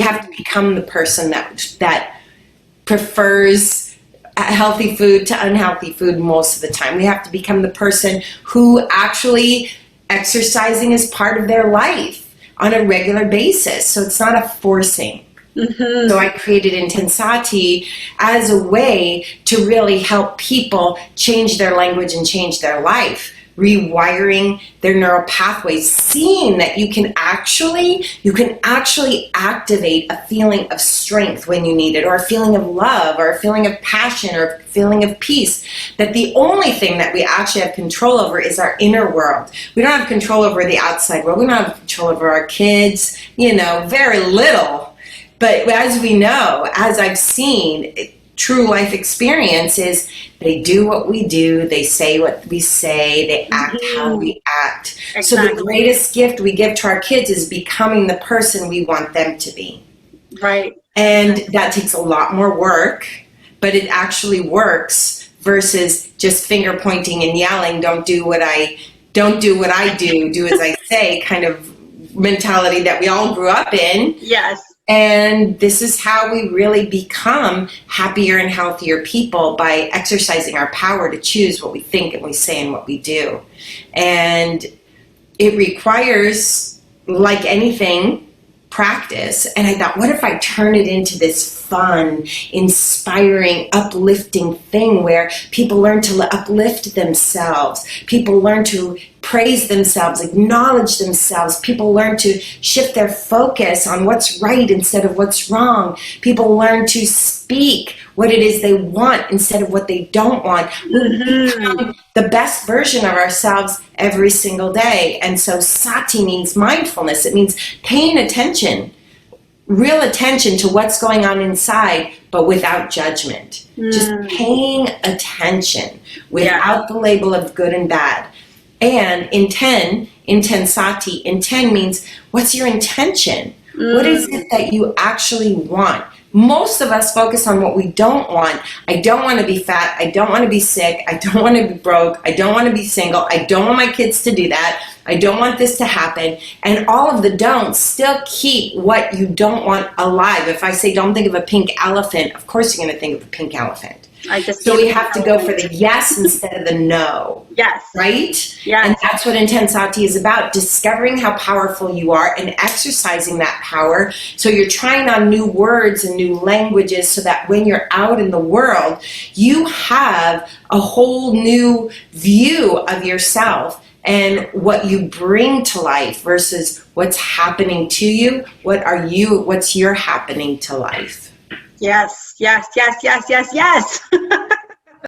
have to become the person that prefers healthy food to unhealthy food most of the time. We have to become the person who actually exercising is part of their life on a regular basis. So it's not a forcing. Mm-hmm. So I created intenSati as a way to really help people change their language and change their life, rewiring their neural pathways, seeing that you can actually activate a feeling of strength when you need it, or a feeling of love, or a feeling of passion, or a feeling of peace. That the only thing that we actually have control over is our inner world. We don't have control over the outside world. We don't have control over our kids, very little. But as we know, as I've seen, true life experience is they do what we do, they say what we say, they act how we act. Exactly. So the greatest gift we give to our kids is becoming the person we want them to be. Right. And that takes a lot more work, but it actually works versus just finger pointing and yelling, don't do what I do, do as I say kind of mentality that we all grew up in. Yes. And this is how we really become happier and healthier people, by exercising our power to choose what we think and we say and what we do. And it requires, like anything, practice. And I thought, what if I turn it into this fun, inspiring, uplifting thing where people learn to uplift themselves, people learn to praise themselves, acknowledge themselves, people learn to shift their focus on what's right instead of what's wrong, people learn to speak what it is they want instead of what they don't want. We become the best version of ourselves every single day. And so sati means mindfulness. It means paying attention, real attention to what's going on inside, but without judgment. Just paying attention without the label of good and bad. And intenSati, inten means, what's your intention? What is it that you actually want? Most of us focus on what we don't want. I don't want to be fat. I don't want to be sick. I don't want to be broke. I don't want to be single. I don't want my kids to do that. I don't want this to happen. And all of the don'ts still keep what you don't want alive. If I say don't think of a pink elephant, of course you're going to think of a pink elephant. So we have to go for the yes instead of the no. Yes. Right? Yes. And that's what intenSati is about, discovering how powerful you are and exercising that power. So you're trying on new words and new languages so that when you're out in the world, you have a whole new view of yourself and what you bring to life versus what's happening to you. What's your happening to life? Yes.